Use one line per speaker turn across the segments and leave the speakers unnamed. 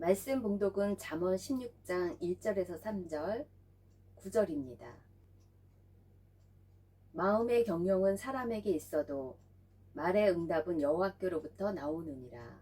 말씀 봉독은 잠언 16장 1절에서 3절, 9절입니다. 마음의 경영은 사람에게 있어도 말의 응답은 여호와께로부터 나오느니라.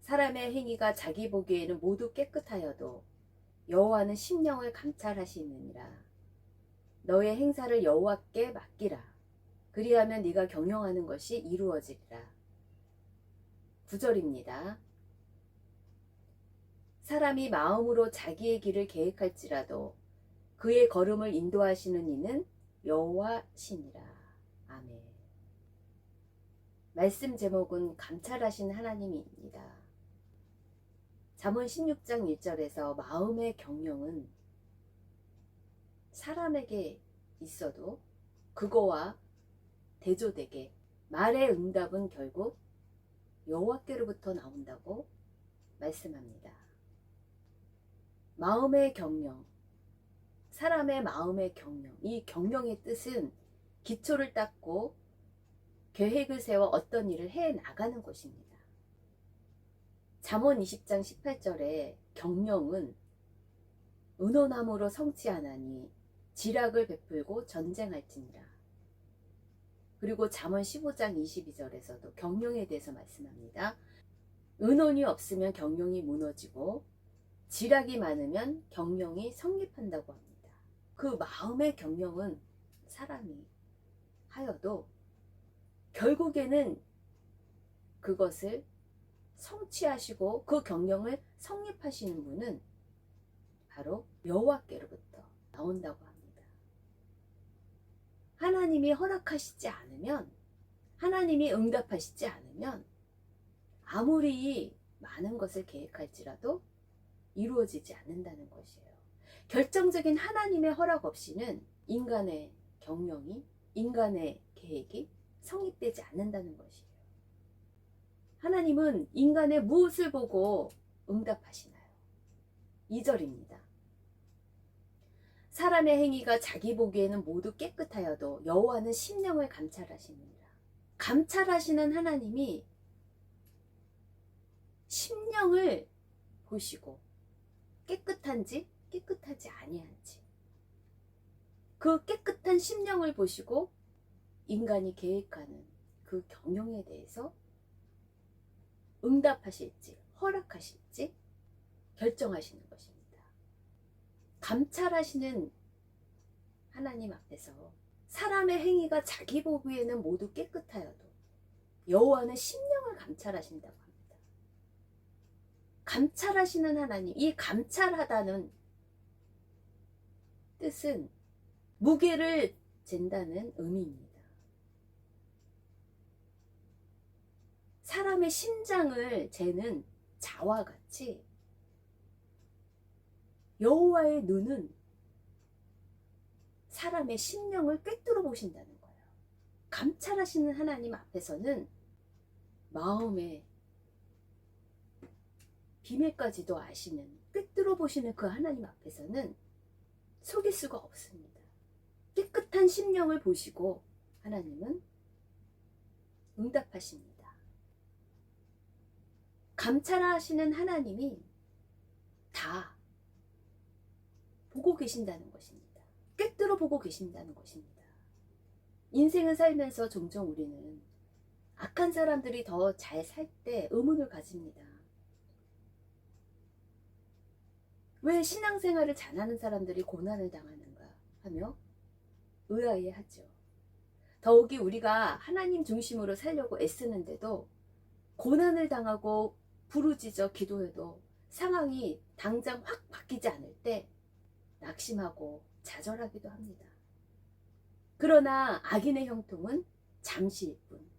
사람의 행위가 자기 보기에는 모두 깨끗하여도 여호와는 심령을 감찰하시느니라. 너의 행사를 여호와께 맡기라. 그리하면 네가 경영하는 것이 이루어지리라. 9절입니다. 사람이 마음으로 자기의 길을 계획할지라도 그의 걸음을 인도하시는 이는 여호와시니라. 아멘. 말씀 제목은 감찰하신 하나님입니다. 잠언 16장 1절에서 마음의 경영은 사람에게 있어도 그거와 대조되게 말의 응답은 결국 여호와께로부터 나온다고 말씀합니다. 마음의 경영, 사람의 마음의 경영, 이 경영의 뜻은 기초를 닦고 계획을 세워 어떤 일을 해 나가는 것입니다. 잠언 20장 18절에 경영은 은혼함으로 성취하나니 지략을 베풀고 전쟁할지니라. 그리고 잠언 15장 22절에서도 경영에 대해서 말씀합니다. 은혼이 없으면 경영이 무너지고 지략이 많으면 경영이 성립한다고 합니다. 그 마음의 경영은 사람이 하여도 결국에는 그것을 성취하시고 그 경영을 성립하시는 분은 바로 여호와께로부터 나온다고 합니다. 하나님이 허락하시지 않으면, 하나님이 응답하시지 않으면 아무리 많은 것을 계획할지라도 이루어지지 않는다는 것이에요. 결정적인 하나님의 허락 없이는 인간의 경영이, 인간의 계획이 성립되지 않는다는 것이에요. 하나님은 인간의 무엇을 보고 응답하시나요? 2절입니다. 사람의 행위가 자기 보기에는 모두 깨끗하여도 여호와는 심령을 감찰하시느니라. 감찰하시는 하나님이 심령을 보시고 깨끗한지 깨끗하지 아니한지 그 깨끗한 심령을 보시고 인간이 계획하는 그 경영에 대해서 응답하실지 허락하실지 결정하시는 것입니다. 감찰하시는 하나님 앞에서 사람의 행위가 자기 보기에는 모두 깨끗하여도 여호와는 심령을 감찰하신다고 합니다. 감찰하시는 하나님, 이 감찰하다는 뜻은 무게를 잰다는 의미입니다. 사람의 심장을 재는 자와 같이 여호와의 눈은 사람의 심령을 꿰뚫어 보신다는 거예요. 감찰하시는 하나님 앞에서는 마음의 비밀까지도 아시는, 꿰뚫어 보시는 그 하나님 앞에서는 속일 수가 없습니다. 깨끗한 심령을 보시고 하나님은 응답하십니다. 감찰하시는 하나님이 다 보고 계신다는 것입니다. 꿰뚫어 보고 계신다는 것입니다. 인생을 살면서 종종 우리는 악한 사람들이 더 잘 살 때 의문을 가집니다. 왜 신앙생활을 잘하는 사람들이 고난을 당하는가 하며 의아해하죠. 더욱이 우리가 하나님 중심으로 살려고 애쓰는데도 고난을 당하고 부르짖어 기도해도 상황이 당장 확 바뀌지 않을 때 낙심하고 좌절하기도 합니다. 그러나 악인의 형통은 잠시일 뿐,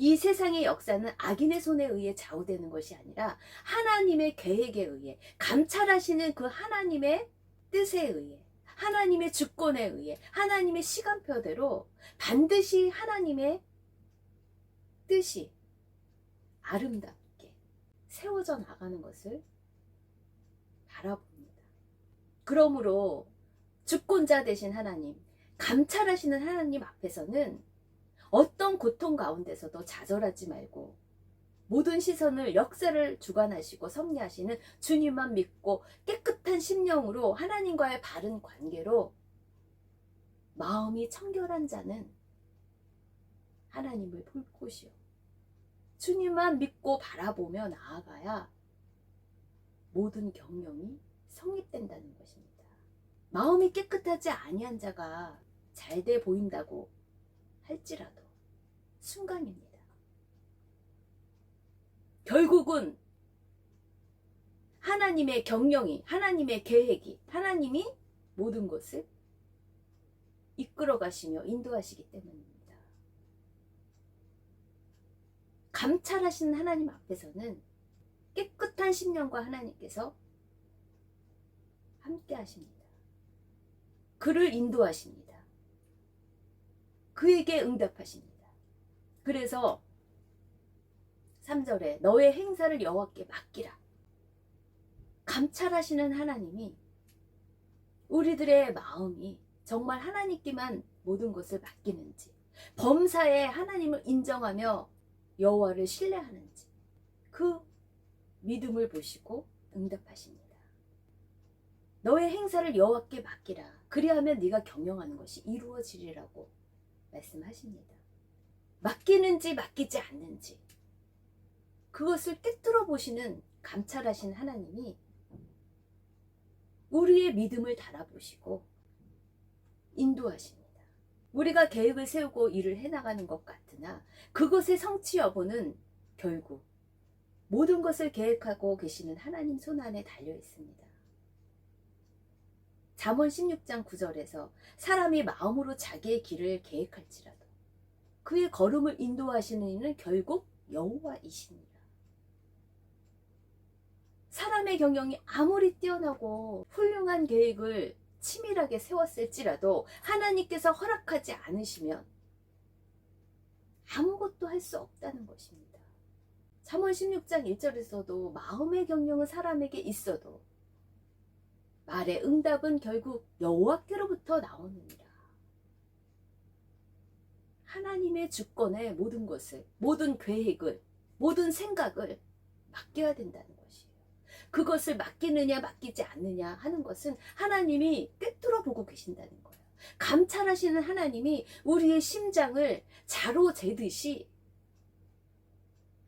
이 세상의 역사는 악인의 손에 의해 좌우되는 것이 아니라 하나님의 계획에 의해, 감찰하시는 그 하나님의 뜻에 의해, 하나님의 주권에 의해, 하나님의 시간표대로 반드시 하나님의 뜻이 아름답게 세워져 나가는 것을 바라봅니다. 그러므로 주권자 되신 하나님, 감찰하시는 하나님 앞에서는 어떤 고통 가운데서도 좌절하지 말고 모든 시선을 역사를 주관하시고 섭리하시는 주님만 믿고 깨끗한 심령으로 하나님과의 바른 관계로 마음이 청결한 자는 하나님을 볼 곳이요. 주님만 믿고 바라보며 나아가야 모든 경영이 성립된다는 것입니다. 마음이 깨끗하지 아니한 자가 잘돼 보인다고 할지라도 순간입니다. 결국은 하나님의 경영이, 하나님의 계획이, 하나님이 모든 것을 이끌어 가시며 인도하시기 때문입니다. 감찰하시는 하나님 앞에서는 깨끗한 심령과 하나님께서 함께 하십니다. 그를 인도하십니다. 그에게 응답하십니다. 그래서 3절에 너의 행사를 여호와께 맡기라. 감찰하시는 하나님이 우리들의 마음이 정말 하나님께만 모든 것을 맡기는지, 범사에 하나님을 인정하며 여호와를 신뢰하는지 그 믿음을 보시고 응답하십니다. 너의 행사를 여호와께 맡기라. 그리하면 네가 경영하는 것이 이루어지리라고 말씀하십니다. 맡기는지 맡기지 않는지 그것을 꿰뚫어 보시는 감찰하신 하나님이 우리의 믿음을 달아보시고 인도하십니다. 우리가 계획을 세우고 일을 해나가는 것 같으나 그것의 성취 여부는 결국 모든 것을 계획하고 계시는 하나님 손안에 달려 있습니다. 잠언 16장 9절에서 사람이 마음으로 자기의 길을 계획할지라도 그의 걸음을 인도하시는 이는 결국 여호와이시니라. 사람의 경영이 아무리 뛰어나고 훌륭한 계획을 치밀하게 세웠을지라도 하나님께서 허락하지 않으시면 아무것도 할 수 없다는 것입니다. 잠언 16장 1절에서도 마음의 경영은 사람에게 있어도 말의 응답은 결국 여호와께로부터 나오느니라. 하나님의 주권에 모든 것을, 모든 계획을, 모든 생각을 맡겨야 된다는 것이에요. 그것을 맡기느냐 맡기지 않느냐 하는 것은 하나님이 꿰뚫어 보고 계신다는 거예요. 감찰하시는 하나님이 우리의 심장을 자로 재듯이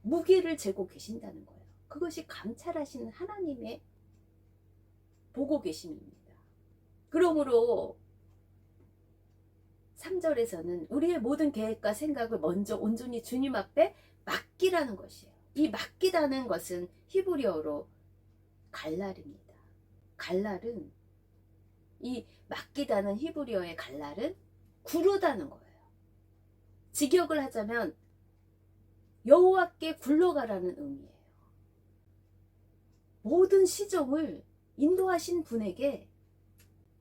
무게를 재고 계신다는 거예요. 그것이 감찰하시는 하나님의 보고 계심입니다. 그러므로 3절에서는 우리의 모든 계획과 생각을 먼저 온전히 주님 앞에 맡기라는 것이에요. 이 맡기다는 것은 히브리어로 갈랄입니다. 갈랄은, 이 맡기다는 히브리어의 갈랄은 구르다는 거예요. 직역을 하자면 여호와께 굴러가라는 의미예요. 모든 시종을 인도하신 분에게,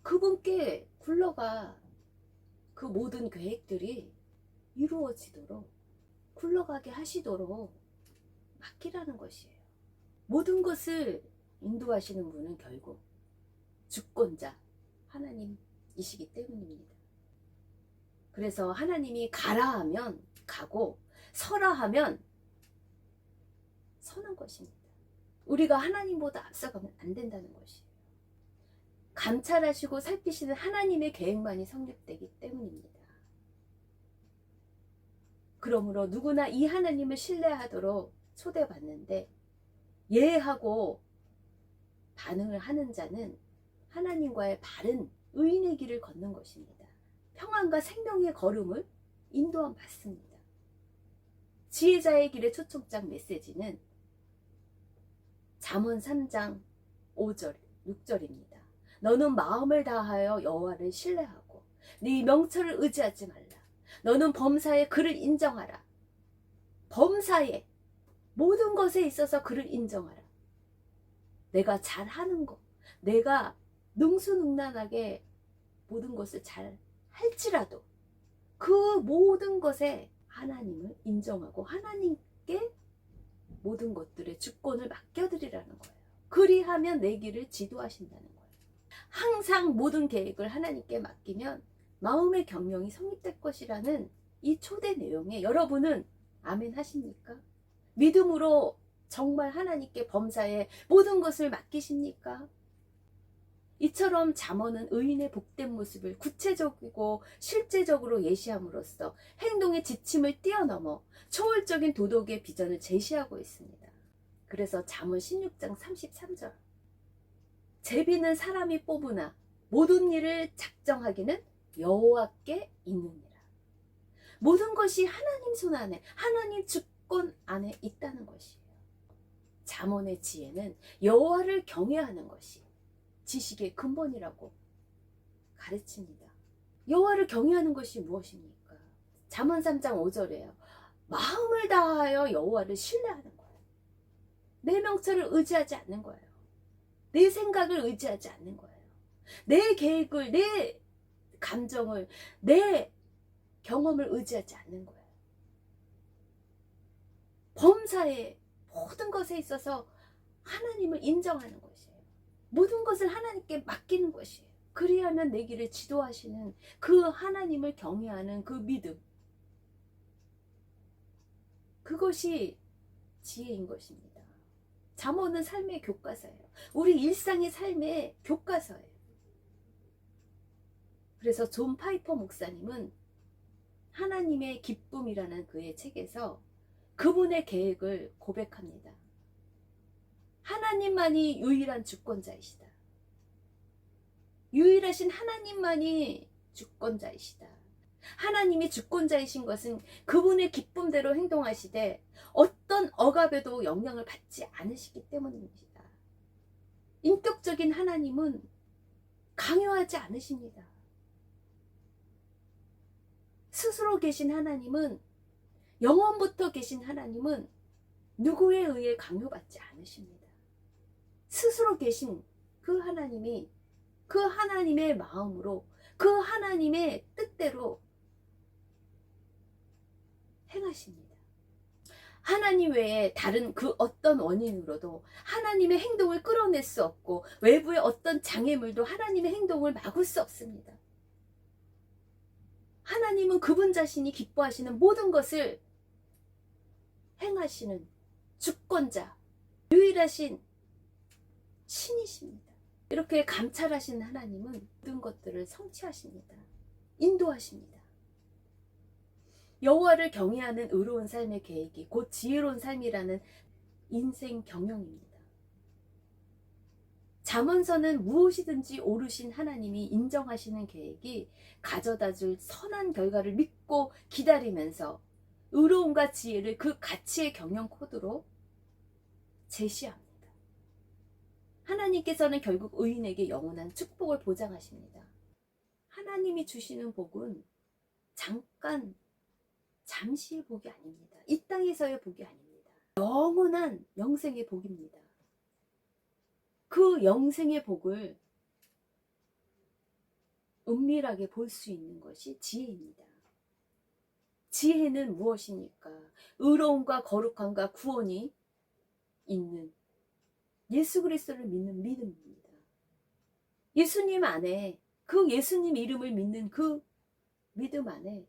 그분께 굴러가 그 모든 계획들이 이루어지도록, 굴러가게 하시도록 맡기라는 것이에요. 모든 것을 인도하시는 분은 결국 주권자 하나님이시기 때문입니다. 그래서 하나님이 가라 하면 가고 서라 하면 서는 것입니다. 우리가 하나님보다 앞서가면 안 된다는 것이에요. 감찰하시고 살피시는 하나님의 계획만이 성립되기 때문입니다. 그러므로 누구나 이 하나님을 신뢰하도록 초대받는데 예하고 반응을 하는 자는 하나님과의 바른 의인의 길을 걷는 것입니다. 평안과 생명의 걸음을 인도함 받습니다. 지혜자의 길의 초청장 메시지는 잠언 3장 5절, 6절입니다. 너는 마음을 다하여 여호와를 신뢰하고 네 명철을 의지하지 말라. 너는 범사에 그를 인정하라. 범사에 모든 것에 있어서 그를 인정하라. 내가 잘하는 것, 내가 능수능란하게 모든 것을 잘 할지라도 그 모든 것에 하나님을 인정하고 하나님께 모든 것들의 주권을 맡겨드리라는 거예요. 그리하면 내 길을 지도하신다는 거예요. 항상 모든 계획을 하나님께 맡기면 마음의 경영이 성립될 것이라는 이 초대 내용에 여러분은 아멘 하십니까? 믿음으로 정말 하나님께 범사에 모든 것을 맡기십니까? 이처럼 잠언은 의인의 복된 모습을 구체적이고 실제적으로 예시함으로써 행동의 지침을 뛰어넘어 초월적인 도덕의 비전을 제시하고 있습니다. 그래서 잠언 16장 33절, 제비는 사람이 뽑으나 모든 일을 작정하기는 여호와께 있느니라. 모든 것이 하나님 손 안에, 하나님 주권 안에 있다는 것이에요. 잠언의 지혜는 여호와를 경외하는 것이 지식의 근본이라고 가르칩니다. 여호와를 경외하는 것이 무엇입니까? 잠언 3장 5절에요. 마음을 다하여 여호와를 신뢰하는 거예요. 내 명철을 의지하지 않는 거예요. 내 생각을 의지하지 않는 거예요. 내 계획을, 내 감정을, 내 경험을 의지하지 않는 거예요. 범사의 모든 것에 있어서 하나님을 인정하는 것이에요. 모든 것을 하나님께 맡기는 것이에요. 그리하면 내 길을 지도하시는 그 하나님을 경외하는 그 믿음, 그것이 지혜인 것입니다. 잠언은 삶의 교과서예요. 우리 일상의 삶의 교과서예요. 그래서 존 파이퍼 목사님은 하나님의 기쁨이라는 그의 책에서 그분의 계획을 고백합니다. 하나님만이 유일한 주권자이시다. 유일하신 하나님만이 주권자이시다. 하나님이 주권자이신 것은 그분의 기쁨대로 행동하시되 어떤 억압에도 영향을 받지 않으시기 때문입니다. 인격적인 하나님은 강요하지 않으십니다. 스스로 계신 하나님은, 영원부터 계신 하나님은 누구에 의해 강요받지 않으십니다. 스스로 계신 그 하나님이 그 하나님의 마음으로, 그 하나님의 뜻대로 행하십니다. 하나님 외에 다른 그 어떤 원인으로도 하나님의 행동을 끌어낼 수 없고 외부의 어떤 장애물도 하나님의 행동을 막을 수 없습니다. 하나님은 그분 자신이 기뻐하시는 모든 것을 행하시는 주권자, 유일하신 신이십니다. 이렇게 감찰하시는 하나님은 모든 것들을 성취하십니다. 인도하십니다. 여호와를 경외하는 의로운 삶의 계획이 곧 지혜로운 삶이라는 인생 경영입니다. 잠언서는 무엇이든지 오르신 하나님이 인정하시는 계획이 가져다줄 선한 결과를 믿고 기다리면서 의로움과 지혜를 그 가치의 경영 코드로 제시합니다. 하나님께서는 결국 의인에게 영원한 축복을 보장하십니다. 하나님이 주시는 복은 잠시의 복이 아닙니다. 이 땅에서의 복이 아닙니다. 영원한 영생의 복입니다. 그 영생의 복을 은밀하게 볼 수 있는 것이 지혜입니다. 지혜는 무엇입니까? 의로움과 거룩함과 구원이 있는 예수 그리스도를 믿는 믿음입니다. 예수님 안에, 그 예수님 이름을 믿는 그 믿음 안에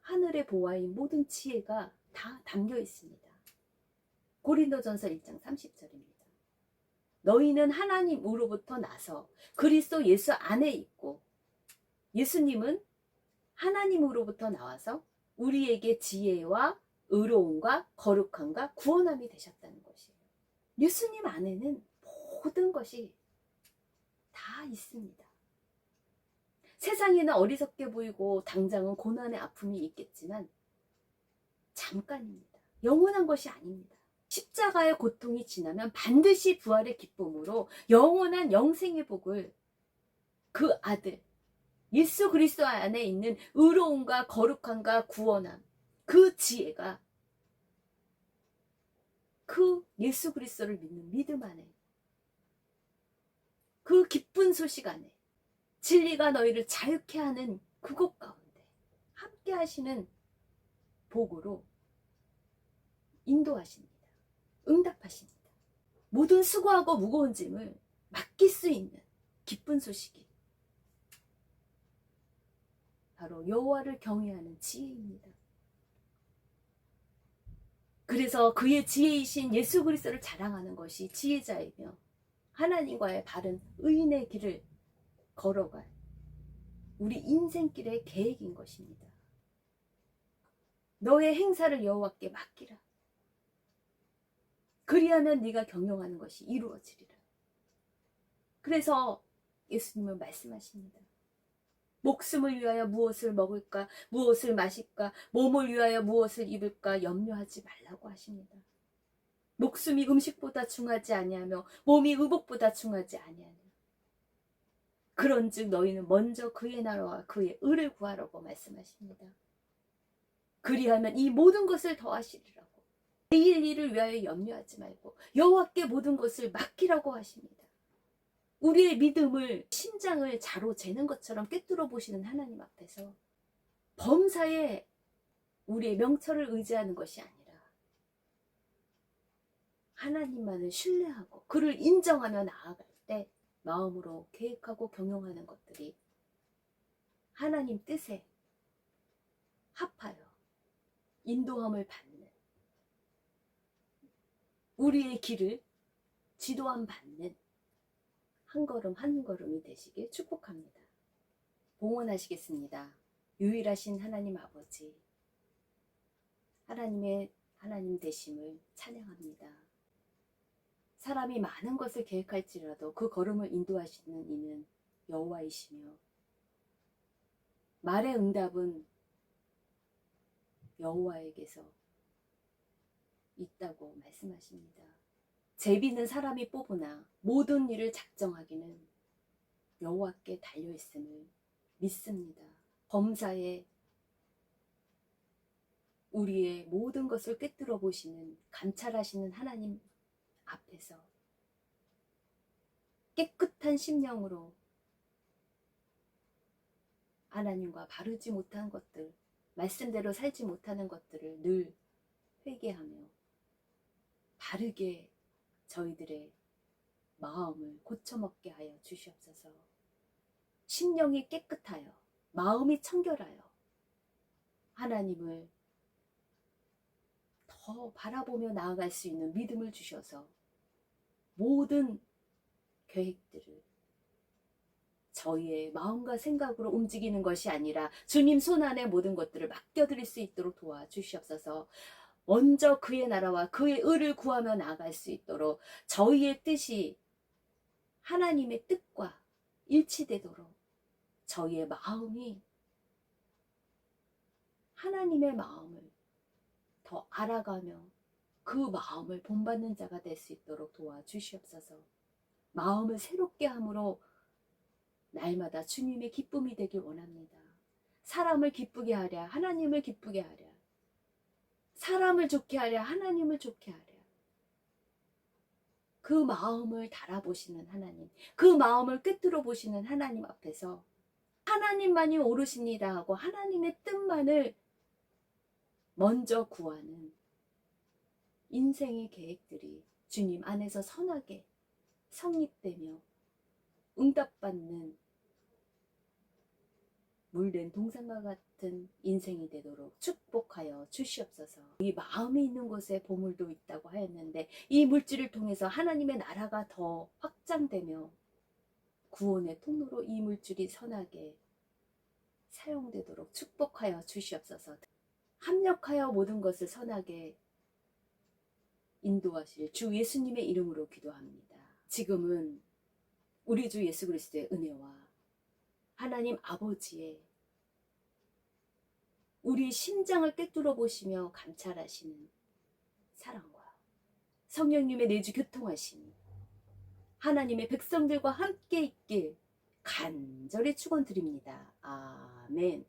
하늘의 보화인 모든 지혜가 다 담겨 있습니다. 고린도전서 1장 30절입니다. 너희는 하나님으로부터 나서 그리스도 예수 안에 있고 예수님은 하나님으로부터 나와서 우리에게 지혜와 의로움과 거룩함과 구원함이 되셨다는 것이에요. 예수님 안에는 모든 것이 다 있습니다. 세상에는 어리석게 보이고 당장은 고난의 아픔이 있겠지만 잠깐입니다. 영원한 것이 아닙니다. 십자가의 고통이 지나면 반드시 부활의 기쁨으로 영원한 영생의 복을 그 아들 예수 그리스도 안에 있는 의로움과 거룩함과 구원함, 그 지혜가 그 예수 그리스도를 믿는 믿음 안에, 그 기쁜 소식 안에, 진리가 너희를 자유케 하는 그곳 가운데 함께 하시는 복으로 인도하십니다. 응답하십니다. 모든 수고하고 무거운 짐을 맡길 수 있는 기쁜 소식이 바로 여호와를 경외하는 지혜입니다. 그래서 그의 지혜이신 예수 그리스도를 자랑하는 것이 지혜자이며 하나님과의 바른 의인의 길을 걸어갈 우리 인생길의 계획인 것입니다. 너의 행사를 여호와께 맡기라. 그리하면 네가 경영하는 것이 이루어지리라. 그래서 예수님은 말씀하십니다. 목숨을 위하여 무엇을 먹을까, 무엇을 마실까, 몸을 위하여 무엇을 입을까 염려하지 말라고 하십니다. 목숨이 음식보다 중하지 아니하며 몸이 의복보다 중하지 아니하냐. 그런즉 너희는 먼저 그의 나라와 그의 의를 구하라고 말씀하십니다. 그리하면 이 모든 것을 더하시리라고. 내일 일을 위하여 염려하지 말고 여호와께 모든 것을 맡기라고 하십니다. 우리의 믿음을 심장을 자로 재는 것처럼 꿰뚫어 보시는 하나님 앞에서 범사에 우리의 명철을 의지하는 것이 아니라 하나님만을 신뢰하고 그를 인정하며 나아갈 때 마음으로 계획하고 경영하는 것들이 하나님 뜻에 합하여 인도함을 받는 우리의 길을 지도함 받는 한 걸음 한 걸음이 되시길 축복합니다. 봉헌하시겠습니다. 유일하신 하나님 아버지, 하나님 되심을 찬양합니다. 사람이 많은 것을 계획할지라도 그 걸음을 인도하시는 이는 여호와이시며 말의 응답은 여호와에게서 있다고 말씀하십니다. 제비는 사람이 뽑으나 모든 일을 작정하기는 여호와께 달려있음을 믿습니다. 범사에 우리의 모든 것을 꿰뚫어 보시는 감찰하시는 하나님 앞에서 깨끗한 심령으로 하나님과 바르지 못한 것들, 말씀대로 살지 못하는 것들을 늘 회개하며 바르게 저희들의 마음을 고쳐먹게 하여 주시옵소서. 심령이 깨끗하여 마음이 청결하여 하나님을 더 바라보며 나아갈 수 있는 믿음을 주셔서 모든 계획들을 저희의 마음과 생각으로 움직이는 것이 아니라 주님 손안에 모든 것들을 맡겨드릴 수 있도록 도와주시옵소서. 먼저 그의 나라와 그의 의를 구하며 나아갈 수 있도록 저희의 뜻이 하나님의 뜻과 일치되도록 저희의 마음이 하나님의 마음을 더 알아가며 그 마음을 본받는 자가 될 수 있도록 도와주시옵소서. 마음을 새롭게 함으로 날마다 주님의 기쁨이 되길 원합니다. 사람을 기쁘게 하랴 하나님을 기쁘게 하랴, 사람을 좋게 하랴 하나님을 좋게 하랴. 그 마음을 달아보시는 하나님, 그 마음을 꿰뚫어 보시는 하나님 앞에서 하나님만이 옳으십니다 하고 하나님의 뜻만을 먼저 구하는 인생의 계획들이 주님 안에서 선하게 성립되며 응답받는 물된 동산과 같은 인생이 되도록 축복하여 주시옵소서. 이 마음이 있는 곳에 보물도 있다고 하였는데 이 물질을 통해서 하나님의 나라가 더 확장되며 구원의 통로로 이 물질이 선하게 사용되도록 축복하여 주시옵소서. 합력하여 모든 것을 선하게 인도하실 주 예수님의 이름으로 기도합니다. 지금은 우리 주 예수 그리스도의 은혜와 하나님 아버지의 우리 심장을 꿰뚫어 보시며 감찰하시는 사랑과 성령님의 내주 교통하심이 하나님의 백성들과 함께 있길 간절히 축원드립니다. 아멘.